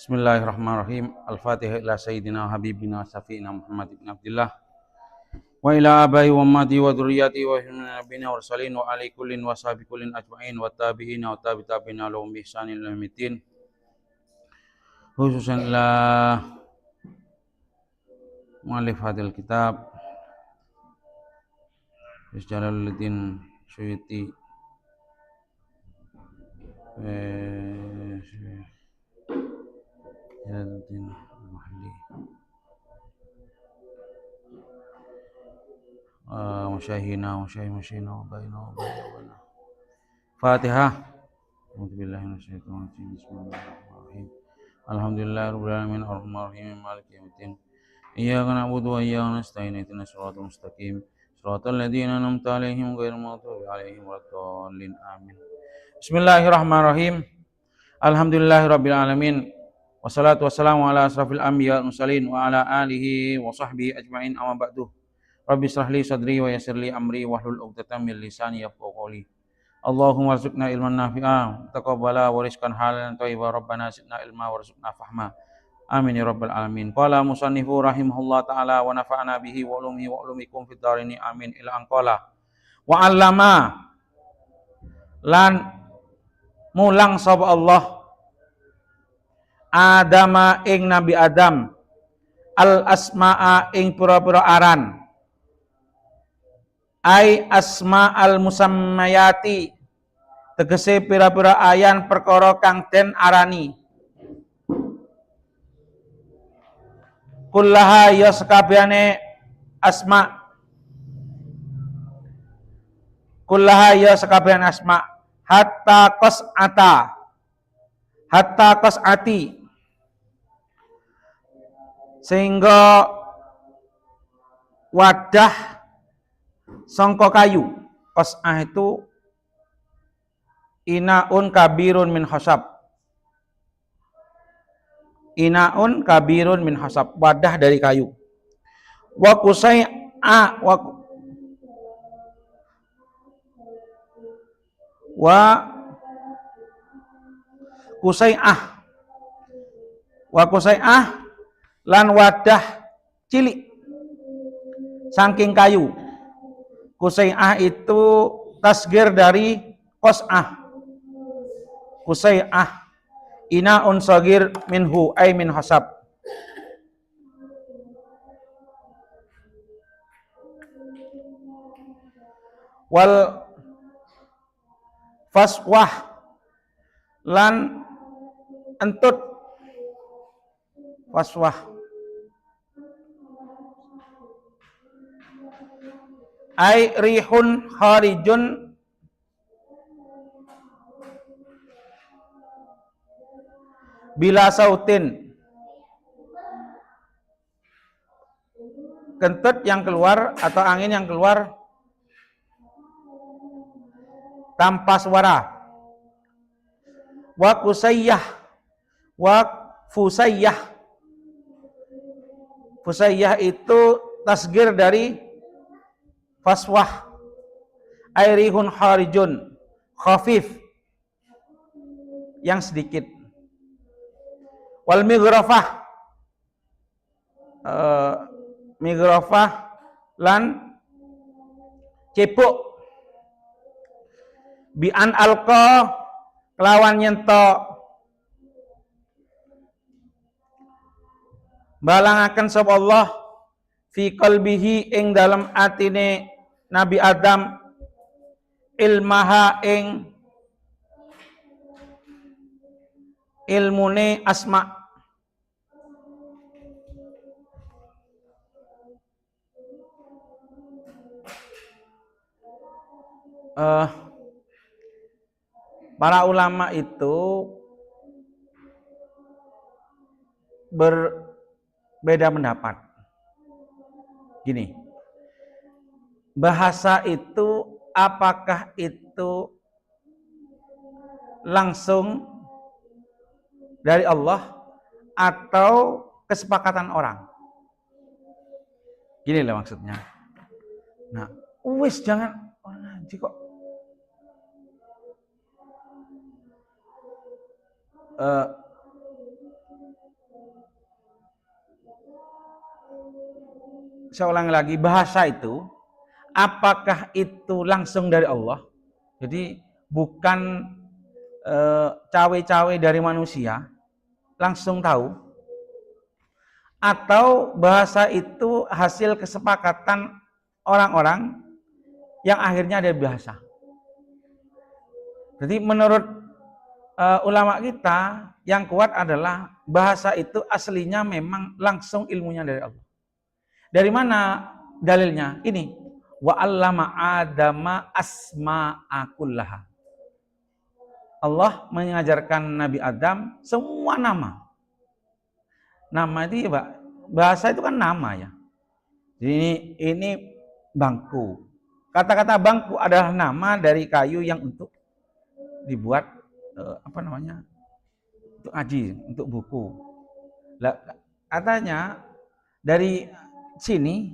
Bismillahirrahmanirrahim. Al-Fatihah ila sayyidina habibina syafi'ina Muhammad ibn Abdullah wa ila abai wa ummati wa dzurriyyati wa nabiyina wa rasulin wa ali kullin wa sahbi kullin ajma'in wa tabi'ina wa tabi'ina lahum bi ihsanin ila yaumiddin. Khususan ila mu'allif hadil kitab Jalaluddin Suyuti Jalaluddin Mahdi musyahina wa baina wa baina Fatihah. A'udzubillahi minasyaitonir rajim. Bismillahirrahmanirrahim. Alhamdulillahirabbil alamin arrahmanirrahim maliki yaumiddin. Iyyaka na'budu wa iyyaka nasta'in ihdinas siratal mustaqim siratal ladzina an'amta 'alaihim ghairil maghdubi 'alaihim waladdallin amin. Bismillahirrahmanirrahim. Alhamdulillahirabbil alamin. Wassalatu wassalamu ala asrafil anbiya wal mursalin wa ala alihi wa sahbihi ajmain amma ba'du. Rabbi shrah li sadri wa yassir li amri wahlul 'uqdatam min lisani yafqahu qawli. Allahumma warzuqna ilman nafi'a taqabbala wa rizqan halalan thayyiban rabbana zidna ilma warzuqna fahma. Amin ya rabbal alamin. Qala musannifu rahimahullah ta'ala wa nafa'ana bihi wa ulumihi wa ulumikum fid dharini amin ila anqala. Wa 'allama lan mulang sapa Allah Adama ing Nabi Adam al asma'a ing pira-pira aran ai asma al musammayati tegese pira-pira ayan perkara kang den arani kullaha ya sakabehane asma kullaha ya sakabehane asma hatta qas'ati sehingga wadah sangka kayu. Qas'ah itu inaun kabirun min khashab. Inaun kabirun min khashab, wadah dari kayu. Wa kusai'a wa kusai'ah lan wadah cilik saking kayu. Kusai'ah itu tasgir dari qas'ah. Kusai'ah inaun sagir minhu ay min hasab. Wal faswah lan entut. Faswah ai rihun kharijun bila sautin, kentut yang keluar atau angin yang keluar tanpa suara. Wa kusayyah wa fusayyah. Fusayyah itu tasgir dari faswah airihun kharijun khafif yang sedikit. Wal migrafah migrafah lan cepuk bi an alqa kelawan nyento balangaken sapa Allah fi qalbihi ing dalam atine Nabi Adam ilmaha ing ilmune asma. Para ulama itu berbeda pendapat. Gini, bahasa itu apakah itu langsung dari Allah atau kesepakatan orang? Gini lah maksudnya. Nah, wis jangan ngaji kok. saya ulangi lagi, bahasa itu apakah itu langsung dari Allah? Jadi bukan cawe-cawe dari manusia, langsung tahu, atau bahasa itu hasil kesepakatan orang-orang yang akhirnya ada bahasa. Jadi menurut ulama kita yang kuat adalah bahasa itu aslinya memang langsung ilmunya dari Allah. Dari mana dalilnya? Ini, wa 'allama Adama asma'a kullaha. Allah mengajarkan Nabi Adam semua nama. Nama itu ya, bahasa itu kan nama ya. Jadi ini bangku. Kata-kata bangku adalah nama dari kayu yang untuk dibuat untuk ngaji, untuk buku. Lah, katanya dari sini,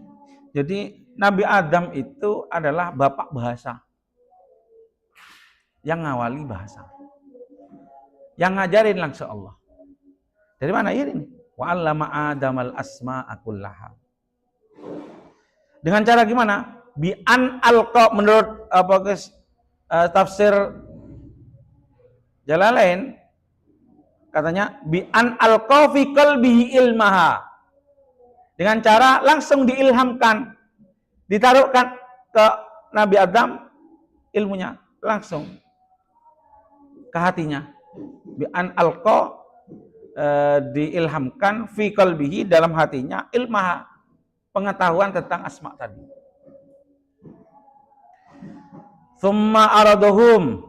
jadi Nabi Adam itu adalah bapak bahasa, yang ngawali bahasa, yang ngajarin langsung Allah. Dari mana ini? Wa 'allama Adamal asma'a kullaha. Dengan cara gimana? Bi an alqa, menurut tafsir Jalalain, katanya bi an alqa fi qalbihi ilmaha. Dengan cara langsung diilhamkan, ditaruhkan ke Nabi Adam ilmunya langsung ke hatinya. Bi an alqa, diilhamkan fi qalbihi, dalam hatinya, ilmaha, pengetahuan tentang asma tadi. Tsumma araduhum,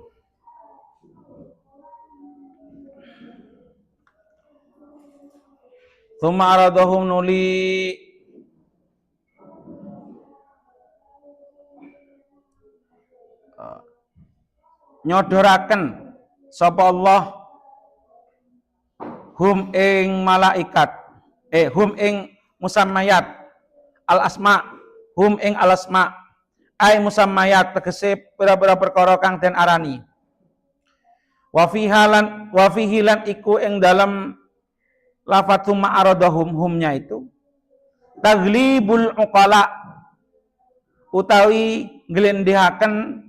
nuli nyodoraken sapa Allah hum ing malaikat, hum ing musammayat al asma, hum ing al asma, ai musammayat tegese pira-pira perkara kang den arani. Wa fihi lan iku ing dalam lafadz summa aradahum, humnya itu taglibul uqala, utawi nglendehaken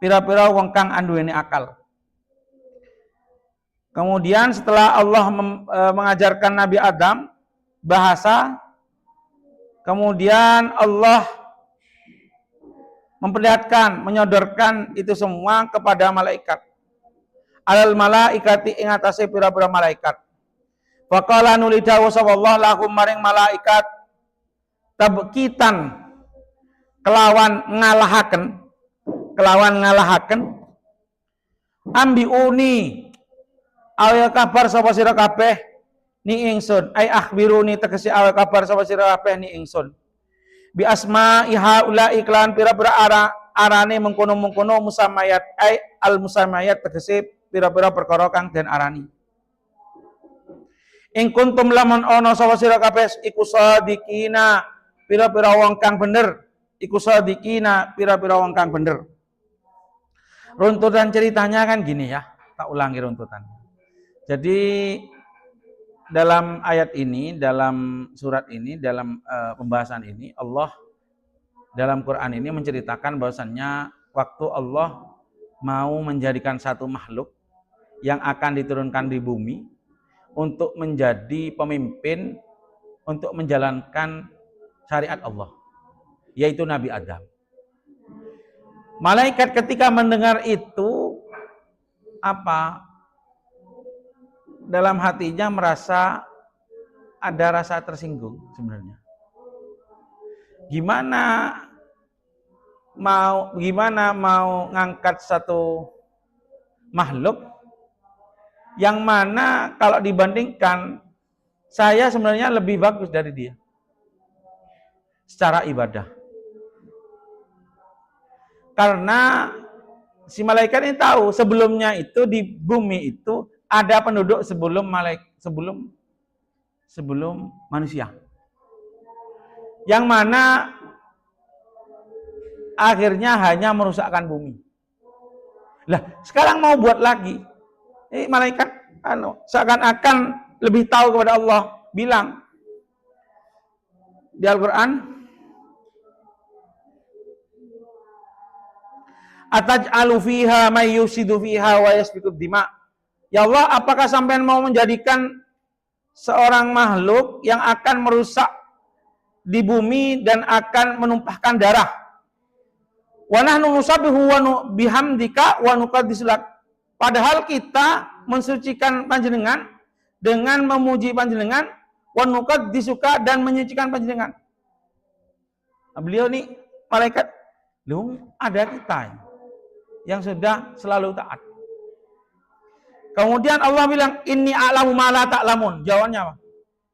pira-pira wong kang anduweni akal. Kemudian setelah Allah mengajarkan Nabi Adam bahasa, kemudian Allah memperlihatkan, menyodorkan itu semua kepada malaikat. Alal malaikati ing atase pira-pira malaikat. Faqala nuli dawuh sallallahu lahum maring malaikat tabkitan, kelawan ngalahaken ambiuni, awe kabar sapa sira kabeh ni ingsun, ai akhbiruni tegese awe kabar sapa sira kabeh ni ingsun, bi asma'i haula iklan pira-pira arane mengkono-mengkono musammayat, ai al musammayat tegese pira-pira perkara kang den arani. Ing kuntum lamun ana sapa sira kabeh iku sadikina, pira-pira wong kang bener, iku sadikina, pira-pira wong kang bener. Runtutan ceritanya kan gini ya, tak ulangi runtutan. Jadi dalam ayat ini, dalam surat ini, dalam pembahasan ini, Allah dalam Quran ini menceritakan bahwasannya waktu Allah mau menjadikan satu makhluk yang akan diturunkan di bumi untuk menjadi pemimpin untuk menjalankan syariat Allah, yaitu Nabi Adam. Malaikat ketika mendengar itu dalam hatinya merasa ada rasa tersinggung sebenarnya. Gimana mau ngangkat satu makhluk yang mana kalau dibandingkan saya sebenarnya lebih bagus dari dia secara ibadah. Karena si malaikat ini tahu sebelumnya itu di bumi itu ada penduduk sebelum manusia, yang mana akhirnya hanya merusakkan bumi. Lah, sekarang mau buat lagi. Malaikat seakan-akan lebih tahu kepada Allah, bilang di Al-Quran, Ataj'alu fiha may yusidu fiha wa yasfikud dima. Ya Allah, apakah sampean mau menjadikan seorang makhluk yang akan merusak di bumi dan akan menumpahkan darah? Wa nahnu nusabbihu wa bihamdika wa nuqaddisu lak. Padahal kita mensucikan panjenengan dengan memuji panjenengan, wa nuqaddisuka dan menyucikan panjenengan. Nah, beliau nih malaikat, ada kita yang sudah selalu taat. Kemudian Allah bilang, inni a'lamu ma la ta'lamun. Jawabannya apa?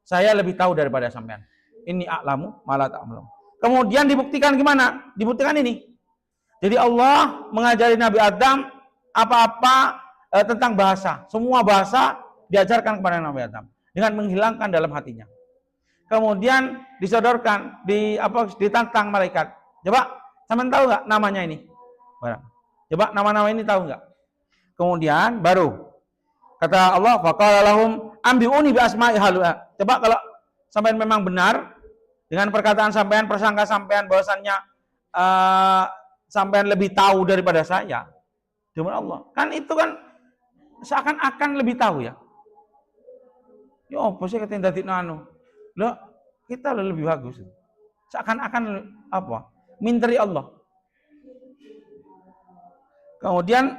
Saya lebih tahu daripada sampean. Inni a'lamu ma la ta'lamun. Kemudian dibuktikan gimana? Dibuktikan ini. Jadi Allah mengajari Nabi Adam apa-apa tentang bahasa. Semua bahasa diajarkan kepada Nabi Adam dengan menghilangkan dalam hatinya. Kemudian disodorkan, ditantang malaikat. Coba, sampean tahu nggak namanya ini? Coba nama-nama ini tahu nggak? Kemudian baru kata Allah, faqala lahum ambiuni bi asma'i haula. Coba kalau sampean memang benar dengan perkataan sampean, persangka sampean bahwasannya sampean lebih tahu daripada saya. Cuma Allah. Kan itu kan seakan-akan lebih tahu ya. Ya apa sih katanya dadi nanu? Loh, kita lebih bagus. Seakan-akan apa? Minteri Allah. Kemudian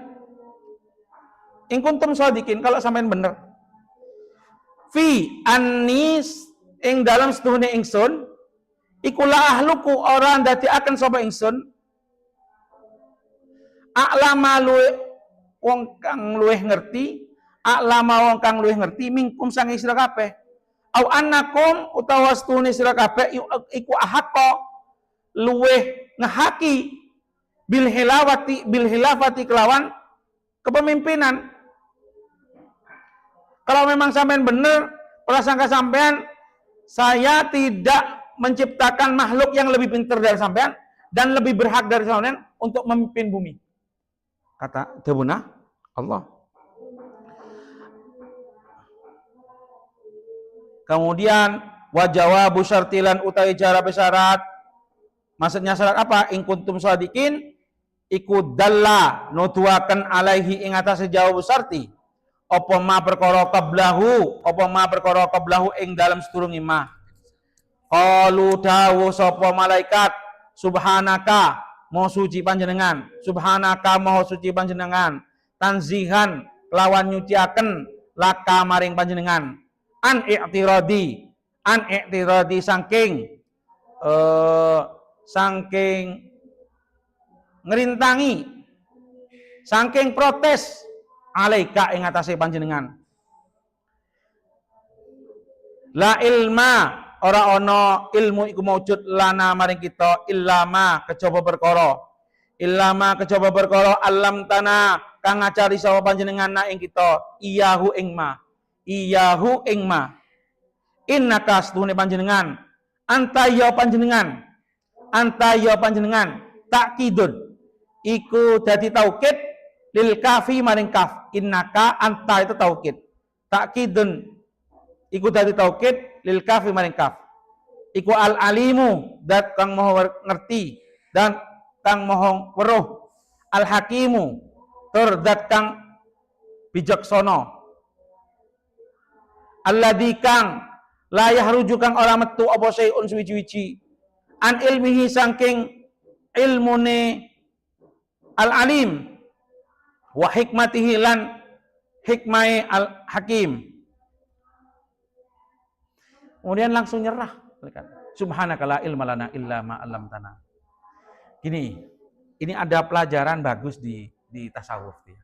in kuntum shadiqin, kalau sampean bener. Fi anis ing dalam setuhune ingsun iku la ahluku orang dadi akan sapa ingsun a'lama luweh wong kang luweh ngerti, a'lama wong kang luweh ngerti mingkum sang sira kabeh. Au annakum utawa setuhune sira kabeh iku ahaqqa luweh ngehaki bil hilafati kelawan kepemimpinan. Kalau memang sampean benar, prasangka sampean, saya tidak menciptakan makhluk yang lebih pintar dari sampean dan lebih berhak dari sampean untuk memimpin bumi. Kata Debuna Allah. Kemudian wajawabu syartilan utawi cara besyarat. Maksudnya syarat apa? In kuntum shadiqin iku dalla nuduaken alaihi ing atase jawab syarti. Apa ma perkara qablahu ing dalam sedurunge ma. Qalu dawu sapa malaikat subhanaka maha suci panjenengan, subhanaka maha suci panjenengan, tanzihan lawan nyuciaken laka maring panjenengan, an i'tiradi saking ngerintangi, saking protes alaika ing atase panjenengan. La ilma ora ana ilmu iku maujud lana maring kita illama kejaba perkara alam tanah kang ngajari sapa panjenengan na ing kita iyahu ing ma innaka astune panjenengan anta ya panjenengan takkidun iku dadi taukid lil kafi maring kaf. Innaka anta itu taukid, takkidun iku dadi taukid lil kafi maring kaf. Iku al alimu dat kang maha ngerti dan kang maha weruh, al hakimu tur dat kang bijaksana, alladzi kang la yahruju kang ora metu apa sayun suwi-wiji an ilmihi saking ilmune al alim wa hikmatihi lan hikmai al hakim. Kemudian langsung nyerah. Subhanaka la ilma lana illa ma 'allamtana. Gini, ini ada pelajaran bagus di tasawuf ya.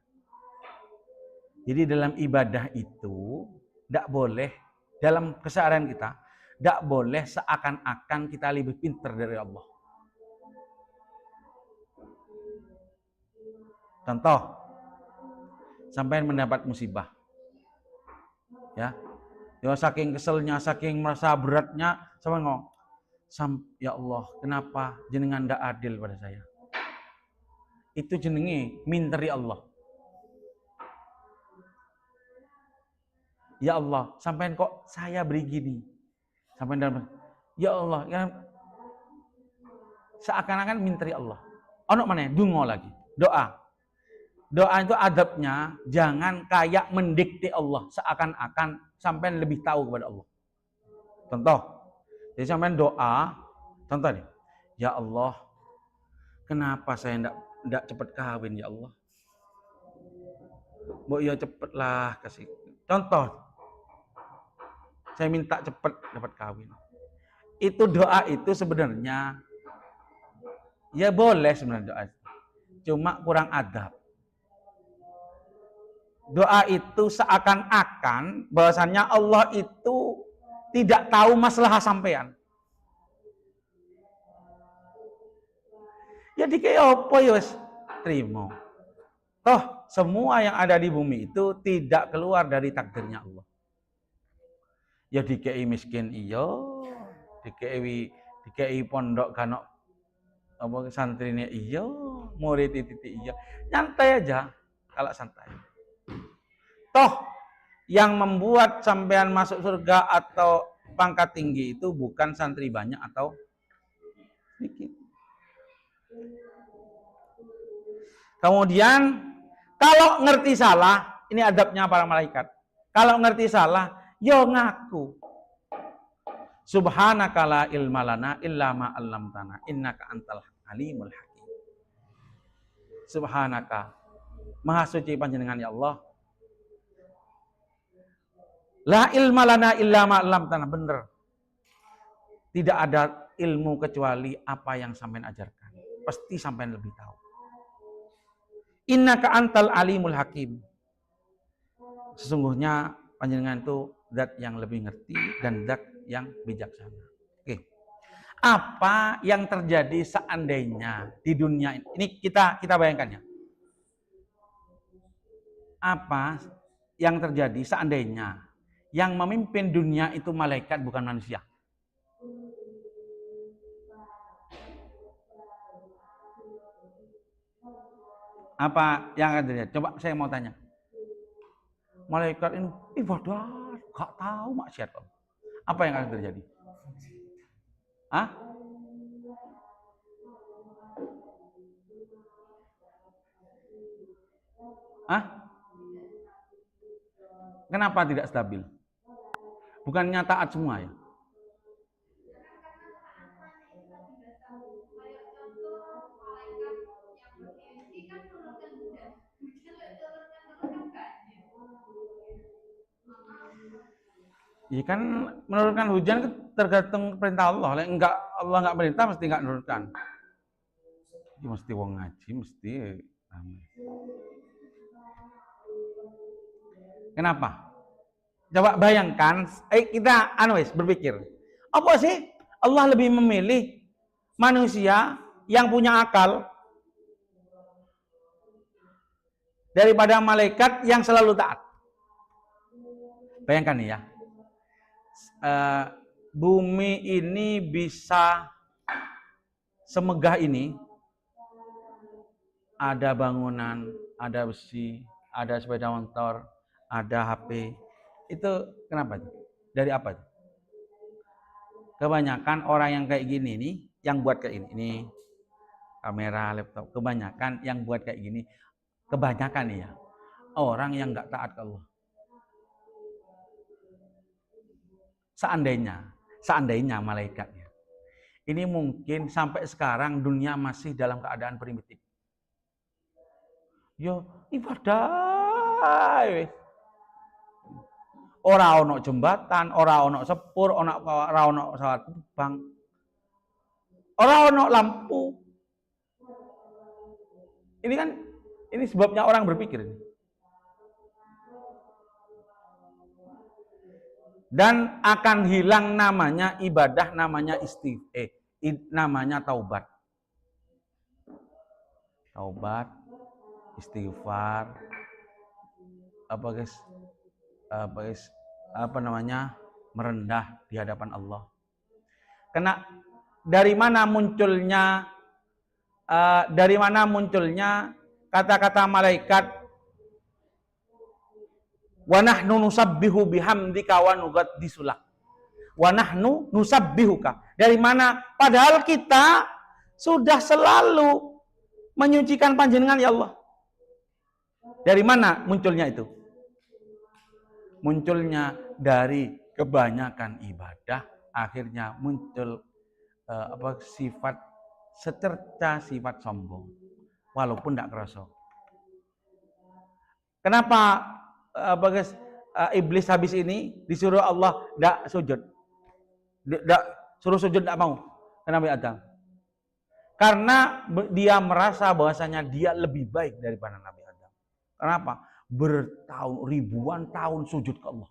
Jadi dalam ibadah itu tidak boleh, dalam keseharian kita tidak boleh seakan-akan kita lebih pintar dari Allah. Contoh, sampai mendapat musibah, ya saking keselnya, saking merasa beratnya, sampai ngomong, ya Allah, kenapa jenengan tidak adil pada saya? Itu jenenge minteri Allah. Ya Allah, sampai kok saya beri gini, sampai dalam, ya Allah, ya, seakan-akan minteri Allah. Ono mana? Dungo lagi. Doa. Doa itu adabnya jangan kayak mendikte Allah seakan-akan sampai lebih tahu kepada Allah. Contoh, jadi sampai doa, contoh nih, ya Allah, kenapa saya ndak cepat kawin ya Allah? Mbok ya cepetlah kasih. Contoh, saya minta cepat dapat kawin. Itu doa itu sebenarnya ya boleh sebenarnya doa. Cuma kurang adab. Doa itu seakan-akan bahwasannya Allah itu tidak tahu masalah sampean. Jadi kayak apa ya wis terima. Toh semua yang ada di bumi itu tidak keluar dari takdirnya Allah. Ya dikei miskin iya, dikei pondok kanok apa santrinya iya, murid titik iya. Nyantai aja kalau santai. Toh yang membuat sampean masuk surga atau pangkat tinggi itu bukan santri banyak atau sedikit. Kemudian kalau ngerti salah, ini adabnya para malaikat. Kalau ngerti salah, yo ngaku. Subhanaka la ilma lana illa ma 'allamtana innaka antal alimul hakim. Subhanaka, maha suci panjenengan ya Allah. La ilma lana illa ma 'allamtana, bener. Tidak ada ilmu kecuali apa yang sampean ajarkan. Pasti sampean lebih tahu. Innaka antal alimul hakim. Sesungguhnya panjenengan itu zat yang lebih ngerti dan zat yang bijaksana. Oke. Apa yang terjadi seandainya di dunia ini kita bayangkan ya. Apa yang terjadi seandainya yang memimpin dunia itu malaikat bukan manusia? Apa yang akan terjadi? Coba saya mau tanya. Malaikat ini ibadah, gak tahu maksiat. Apa yang akan terjadi? Hah? Hah? Kenapa tidak stabil? Bukannya taat semua ya? Ya kan menurunkan hujan tergantung perintah Allah. Enggak Allah enggak perintah mesti enggak menurunkan. Ya, mesti wong ngaji mesti ramai. Kenapa? Coba bayangkan, kita berpikir. Apa sih Allah lebih memilih manusia yang punya akal daripada malaikat yang selalu taat? Bayangkan ya. Bumi ini bisa semegah ini, ada bangunan, ada besi, ada sepeda motor, ada HP. Itu kenapa? Dari apa? Kebanyakan orang yang kayak gini nih, yang buat kayak ini kamera, laptop, kebanyakan yang buat kayak gini, kebanyakan nih ya, orang yang nggak taat ke Allah. Seandainya malaikatnya. Ini mungkin sampai sekarang dunia masih dalam keadaan primitif. Yo ibadah. Ora ono jembatan, ora ono sepur, ora ono pesawat terbang. Ora ono lampu. Ini sebabnya orang berpikir ini. Dan akan hilang namanya ibadah, namanya namanya taubat. Taubat, istighfar, merendah di hadapan Allah. Karena dari mana munculnya kata-kata malaikat wa nahnu nusabbihu bihamdika wa nuqaddisu lak. Wa nahnu nusabbihuka. Dari mana? Padahal kita sudah selalu menyucikan panjenengan ya Allah. Dari mana munculnya itu? Munculnya dari kebanyakan ibadah, akhirnya muncul sifat secerca, sifat sombong, walaupun tidak kerasa. Kenapa iblis habis ini disuruh Allah tidak sujud, tidak suruh sujud, tidak mau? Kenapa Adam? Karena dia merasa bahwasanya dia lebih baik daripada Nabi Adam. Kenapa? Bertahun ribuan tahun sujud ke Allah.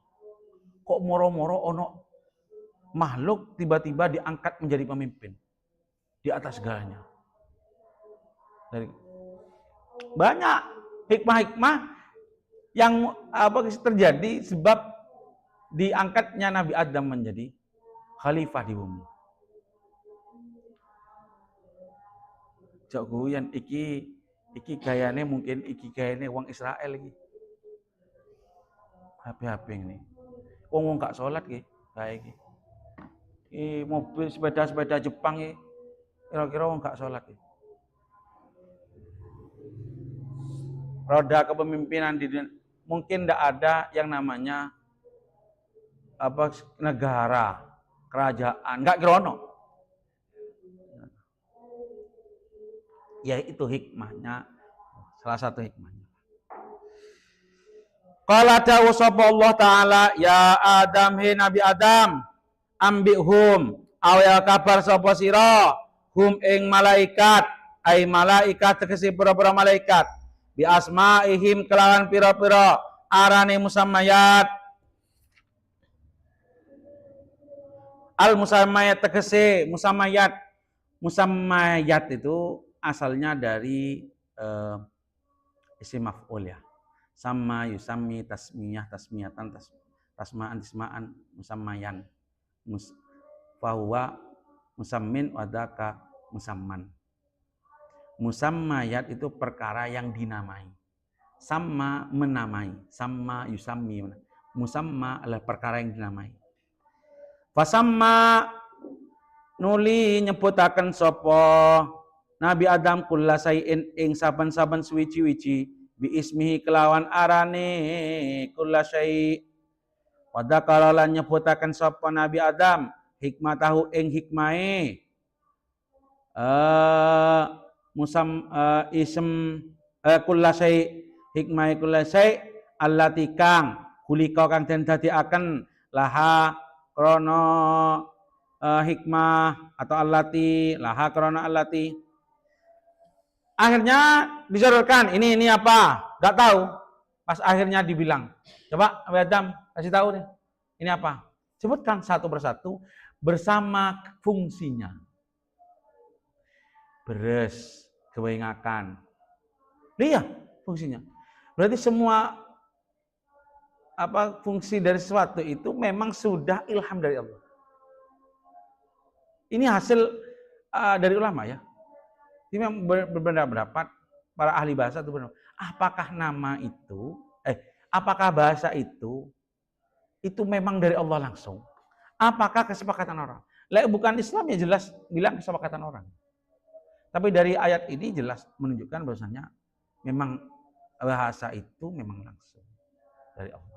Kok moro-moro ono makhluk tiba-tiba diangkat menjadi pemimpin di atas segalanya. Banyak hikmah-hikmah yang terjadi sebab diangkatnya Nabi Adam menjadi khalifah di bumi. Jok guyan iki gayane mungkin iki gayane wong Israel iki. HP ini. Wong gak sholat iki, kayak iki. Mobil sepeda Jepang iki kira-kira wong gak sholat iki. Roda kepemimpinan di dunia, mungkin tidak ada yang namanya negara, kerajaan, nggak gerono. Ya itu hikmahnya, salah satu hikmahnya. Qala dawu sapa Allah taala, ya Adam, he Nabi Adam, ambihum awal kabar sapa sira hum ing malaikat, ai malaikat tegese pira-pira malaikat, bi asmaihim kelawan pira-pira arane musammayat. Al musammayat tegese musammayat itu asalnya dari isim maf'ul ya. Sama yusammi tasmiyah tasmiyatan tasma'an tisma'an musammayan fahuwa musammin wadaka musamman. Musammayat itu perkara yang dinamai. Sama menamai, sama yusammi. Musamma adalah perkara yang dinamai. Fasamma nuli nyebutaken sapa Nabi Adam kulla sayin ing saben-saben suwi-wici bi ismihi kelawan arane kulla syai. Wa dzakara lan nyebutaken sapa Nabi Adam hikmatahu ing hikmahe kulla syai, hikmahe kulla syai allati kang kulika kang den dadekaken laha krana hikmah atau allati laha krana allati. Akhirnya disodorkan, ini apa? Gak tahu. Pas akhirnya dibilang, coba Adam kasih tahu nih, ini apa? Sebutkan satu persatu bersama fungsinya. Beres, kewengakan. Iya, fungsinya. Berarti semua fungsi dari sesuatu itu memang sudah ilham dari Allah. Ini hasil dari ulama ya. Ini memang berpendapat para ahli bahasa itu benar. Apakah nama itu, apakah bahasa itu memang dari Allah langsung? Apakah kesepakatan orang? Bukan Islam ya jelas bilang kesepakatan orang. Tapi dari ayat ini jelas menunjukkan bahwasanya memang bahasa itu memang langsung dari Allah.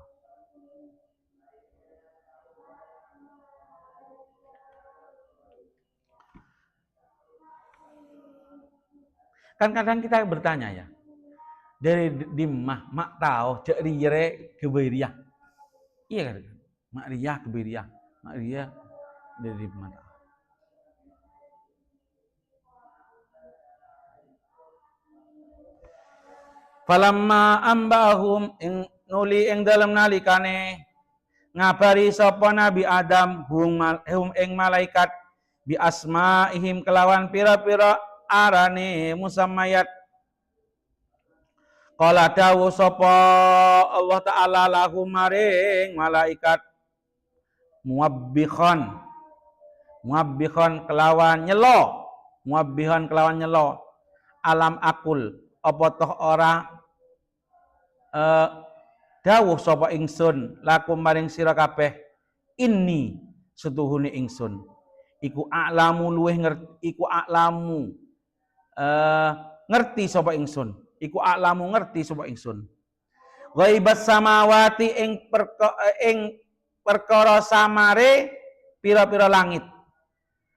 Kan kadang kita bertanya ya, dari dimah mak tahu cek riyere kebiriyah, iya kan? Mak riyah kebiriyah, mak riyah dari mana? Falamma ambahum ing nuli ing dalam nalikane ngabari sapa Nabi Adam hum ing malaikat bi asmaihim kelawan pira-pira arane musammayat. Qala dawu sapa Allah taala lahu maring malaikat muwabbihan kelawan nyelo alam akul apa toh ora dawuh sapa ingsun lakum maring sira kabeh inni setuhune ingsun iku a'lamu luweh ngerti iku a'lamu ngerti sapa ingsun. Iku a'lamu ngerti sapa ingsun. Ghaibas samawati ing perkara samare pira-pira langit.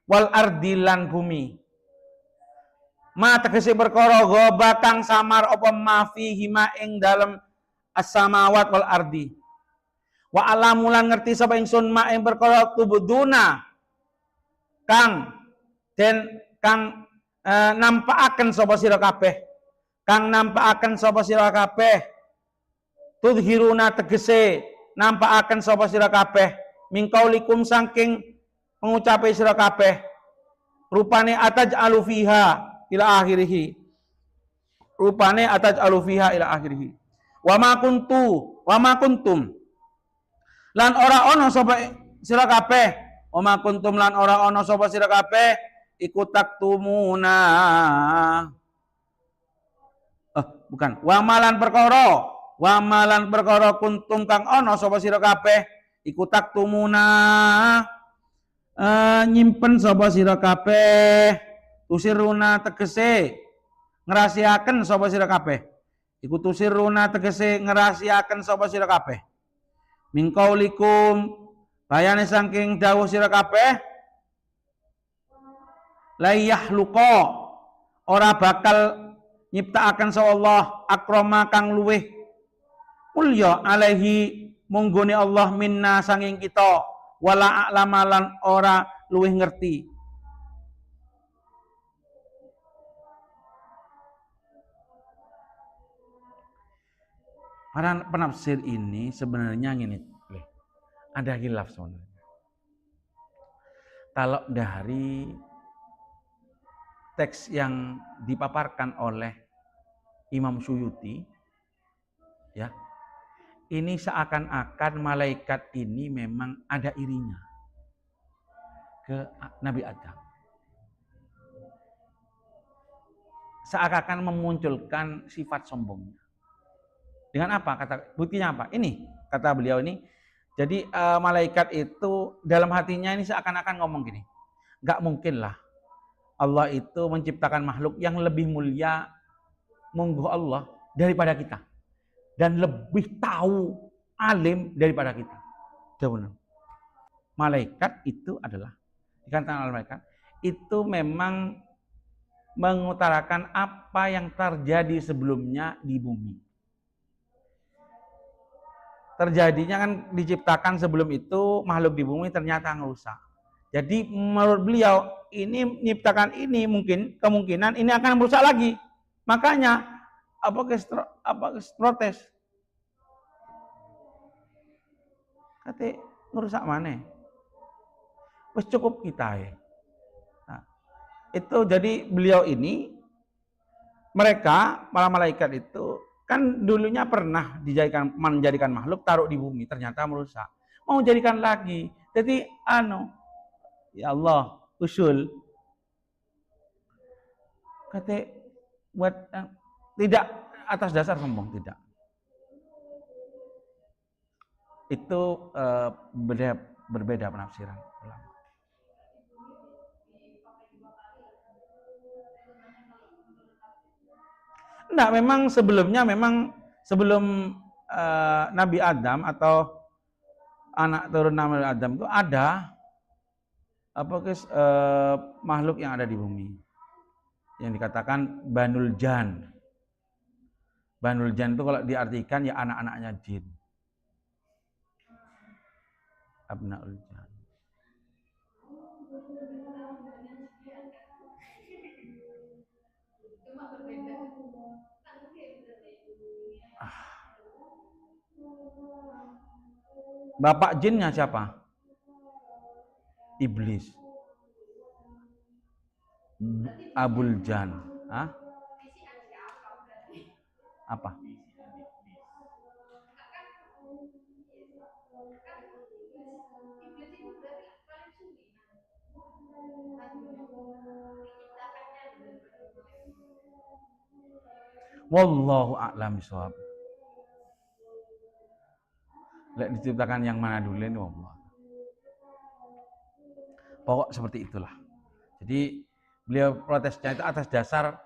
Wal ardi lan bumi. Ma tegese perkara ghaba kang samar apa ma fihi ma ing dalem as-samawat wal ardi. Wa alamulan ngerti sapa ingsun ma ing perkara tubuduna kang nampakaken sapa sira kabeh. Kang nampakaken sapa sira kabeh. Tudhiruna tegese nampakaken sapa sira kabeh mingkaulikum saking pengucape sira kabeh rupane ataj'alu fiha ila akhirih rupane ataj'alu fiha ila akhirih wa ma kuntum lan ora ana sapa sira kabeh wa ma kuntum lan ora ana sapa sira kabeh iku taktumuna bukan wa malan perkara kuntum kang ana sapa sira kabeh iku taktumuna nyimpen sapa sira kabeh tusiruna tegese ngrahasiaken sapa sira kabeh iku tusiruna tegese ngrahasiaken sapa sira kabeh mingkaulikum bayane saking dawuh sira kabeh la yahluqa ora bakal nyiptakaken sapa Allah akrama kang luweh mulya alaihi munggone Allah minna sanging kita wala a'lamalan ora luwih ngerti. Para penafsir ini sebenarnya gini, ada khilaf sebenarnya. Kalau dari teks yang dipaparkan oleh Imam Suyuti, ya, ini seakan-akan malaikat ini memang ada irinya ke Nabi Adam. Seakan-akan memunculkan sifat sombongnya. Dengan apa? Buktinya apa? Ini, kata beliau ini. Jadi malaikat itu dalam hatinya ini seakan-akan ngomong gini. Gak mungkin lah Allah itu menciptakan makhluk yang lebih mulia mungguh Allah daripada kita. Dan lebih tahu alim daripada kita. Benar. Malaikat itu adalah dikatakan oleh malaikat itu memang mengutarakan apa yang terjadi sebelumnya di bumi. Terjadinya kan diciptakan sebelum itu makhluk di bumi ternyata ngerusak. Jadi menurut beliau ini menciptakan ini mungkin kemungkinan ini akan merusak lagi. Makanya protes. Kata ngerusak mana? Wes cukup kita ya. Nah, itu jadi beliau ini mereka para malaikat itu kan dulunya pernah menjadikan makhluk taruh di bumi ternyata merusak. Mau jadikan lagi. Jadi ya Allah usul kata buat tidak atas dasar sombong, tidak. Itu berbeda penafsiran ulama. Enggak, memang sebelum Nabi Adam atau anak turun Nabi Adam itu ada makhluk yang ada di bumi yang dikatakan Banul Jan. Banul Jan itu kalau diartikan ya anak-anaknya jin. Abnaul Jan. Bapak jinnya siapa? Iblis. Abul Jan. Hah? Apa? Wallahu a'lam bishawab. Lek diciptakan yang mana dulu ini wallah. Pokok seperti itulah. Jadi beliau protesnya itu atas dasar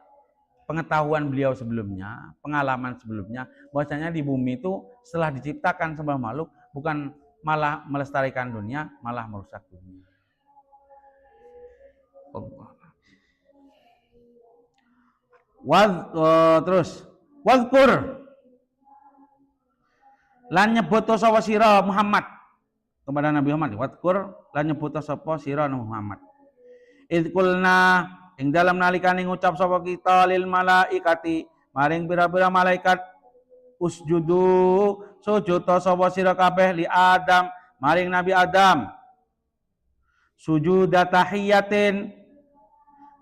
pengetahuan beliau sebelumnya, pengalaman sebelumnya, bahwasanya di bumi itu setelah diciptakan sebuah makhluk bukan malah melestarikan dunia, malah merusak dunia. Terus wadkur lan nyebut sapa sira Muhammad kepada Nabi Muhammad, wadkur lan nyebut sapa sira Muhammad. Id qulna ing dalam nalikane ngucap sapa kita lil malaikati maring pira-pira malaikat usjudu sujud sapa sira kabeh li Adam maring Nabi Adam sujud tahiyatin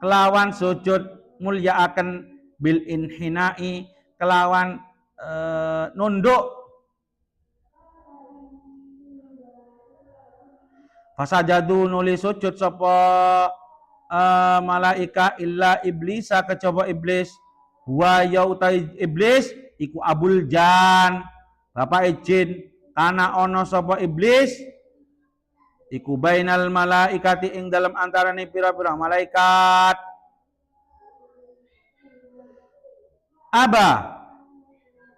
kelawan sujud mulyaaken bil inhinai kelawan nunduk. Fasajadu nuli sujud sapa malaika illa iblisa kecoba iblis wa ya utai iblis iku abul jan bapak jin kana ono sapa iblis iku bainal malaikati ing dalam antarane pira-pira malaikat aba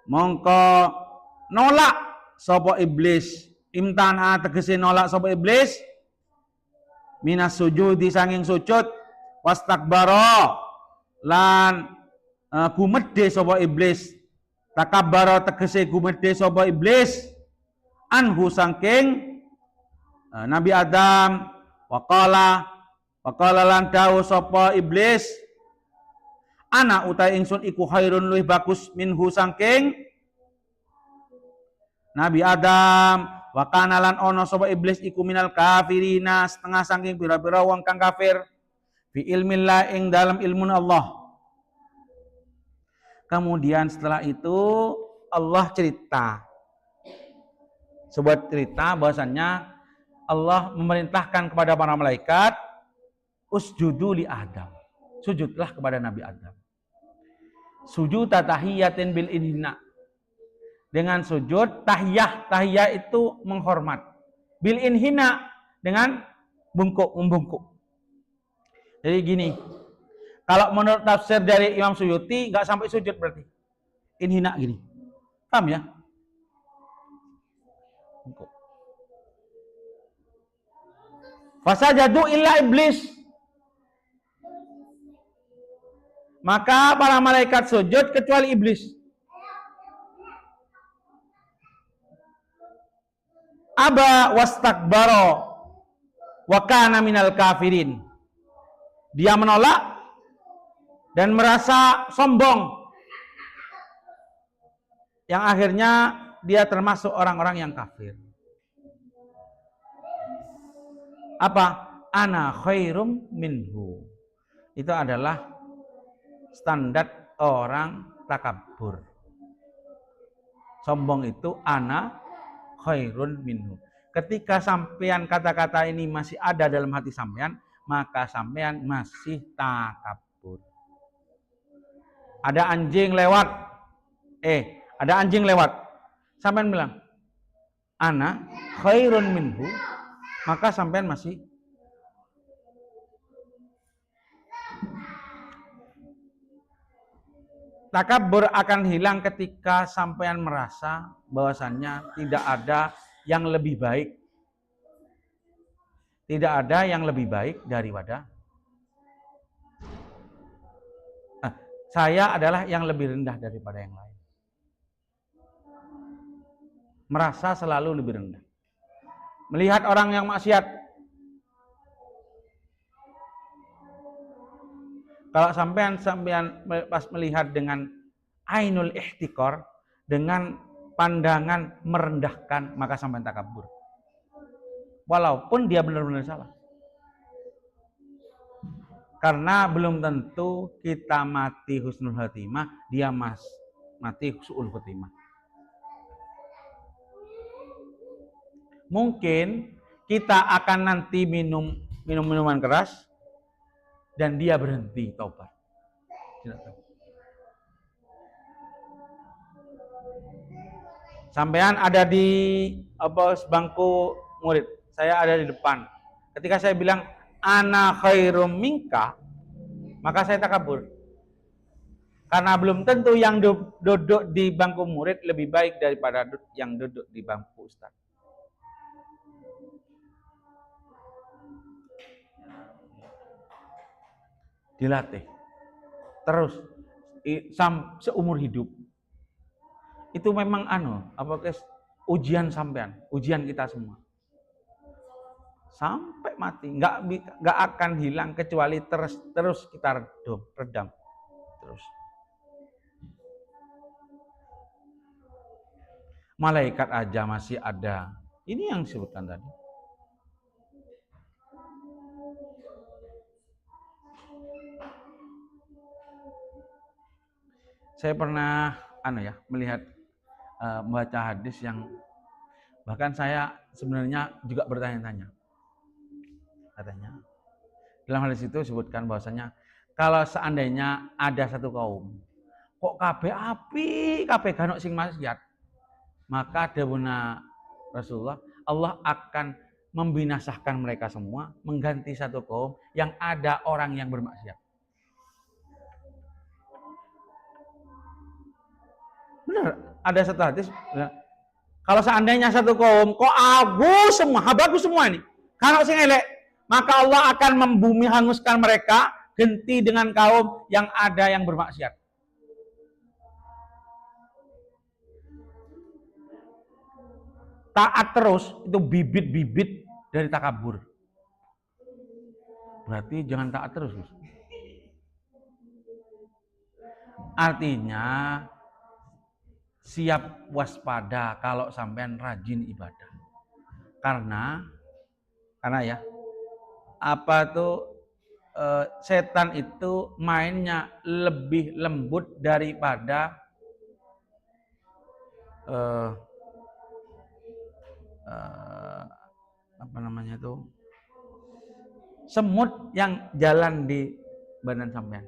mongko nolak sapa iblis imtana tegese nolak sapa iblis minas sujudi sanging sujud wastakbara lan gumedhe sapa iblis takabbara tegese gumedhe sapa iblis anhu sangking Nabi Adam waqala lan dawuh sapa iblis ana utai ingsun iku khairun luwih bagus minhu sangking Nabi Adam wa kana lan ono sapa iblis iku minal kafirina setengah saking pira-pira wong kang kafir fi ilmillah ing dalam ilmu Allah. Kemudian setelah itu Allah cerita sebuah cerita bahwasannya Allah memerintahkan kepada para malaikat usjudu li Adam, sujudlah kepada Nabi Adam. Sujud tahiyatin bil inhina, dengan sujud tahiyah itu menghormat, bil inhina dengan membungkuk. Jadi gini, kalau menurut tafsir dari Imam Suyuti nggak sampai sujud berarti inhina gini, paham ya? Bungkuk. Fasajadu illa iblis, maka para malaikat sujud kecuali iblis. Aba wastakbaro wa kana minal kafirin. Dia menolak dan merasa sombong. Yang akhirnya dia termasuk orang-orang yang kafir. Apa? Ana khairum minhu. Itu adalah standar orang takabur. Sombong itu ana khairun minhu. Ketika sampean kata-kata ini masih ada dalam hati sampean, maka sampean masih takabur. Ada anjing lewat. Ada anjing lewat. Sampean bilang, ana khairun minhu, maka sampean masih takabur akan hilang ketika sampean merasa bahwasannya tidak ada yang lebih baik. Tidak ada yang lebih baik daripada saya adalah yang lebih rendah daripada yang lain. Merasa selalu lebih rendah. Melihat orang yang maksiat, kalau sampean pas melihat dengan ainul ihtikor, dengan pandangan merendahkan, maka sampean takabur. Walaupun dia benar-benar salah. Karena belum tentu kita mati husnul khotimah, dia mati su'ul khotimah. Mungkin kita akan nanti minum minuman keras dan dia berhenti taubat. Tidak tahu. Sampean ada di bangku murid, saya ada di depan. Ketika saya bilang ana khairum minka, maka saya takabur. Karena belum tentu yang duduk di bangku murid lebih baik daripada yang duduk di bangku ustaz. Dilatih terus seumur hidup. Itu memang ujian sampean, ujian kita semua. Sampai mati, nggak akan hilang kecuali terus kita redam terus. Malaikat aja masih ada. Ini yang disebutkan tadi. Saya pernah melihat membaca hadis yang bahkan saya sebenarnya juga bertanya-tanya. Katanya dalam hadis itu disebutkan bahwasanya kalau seandainya ada satu kaum kok kabeh api, kabeh ganok sing maksiat, maka dawuhna Rasulullah, Allah akan membinasakan mereka semua, mengganti satu kaum yang ada orang yang bermaksiat. Benar, ada satu hadis ya, kalau seandainya satu kaum kok habaku semua ini, kalau sing elek, maka Allah akan membumi hanguskan mereka, ganti dengan kaum yang ada yang bermaksiat. Taat terus itu bibit-bibit dari takabur. Berarti jangan taat terus. Artinya siap waspada kalau sampean rajin ibadah. Karena ya setan itu mainnya lebih lembut daripada semut yang jalan di badan sampean.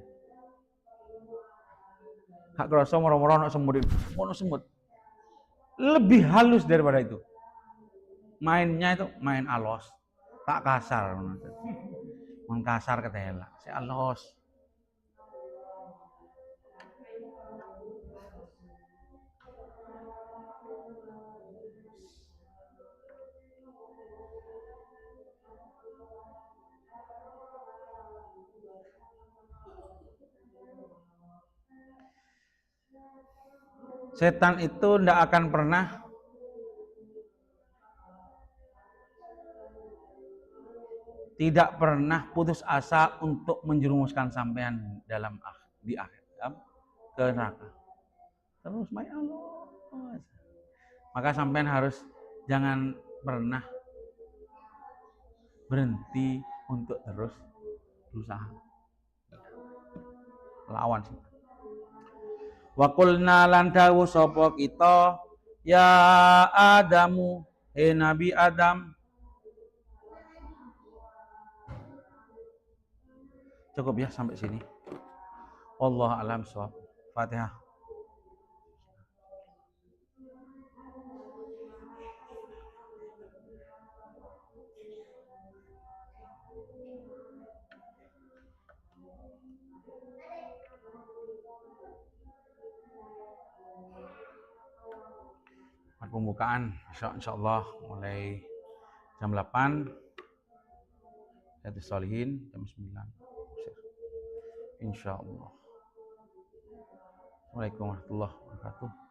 Hak kerasa moro-moro semut. Lebih halus daripada itu. Mainnya itu main alos, tak kasar. Main kasar ketela, si alos. Setan itu tidak akan pernah putus asa untuk menjerumuskan sampean di akhir ke neraka. Terus my Allah. Maka sampean harus jangan pernah berhenti untuk terus berusaha lawan setan. Wa qulna lan dawu sapa kita ya Adamu, Nabi Adam. Cukup ya sampai sini. Wallahu a'lam bishawab. Fatihah. Pembukaan insyaallah mulai jam 8 Riyadhus Shalihin, jam 9 insyaallah. Assalamualaikum warahmatullahi wabarakatuh.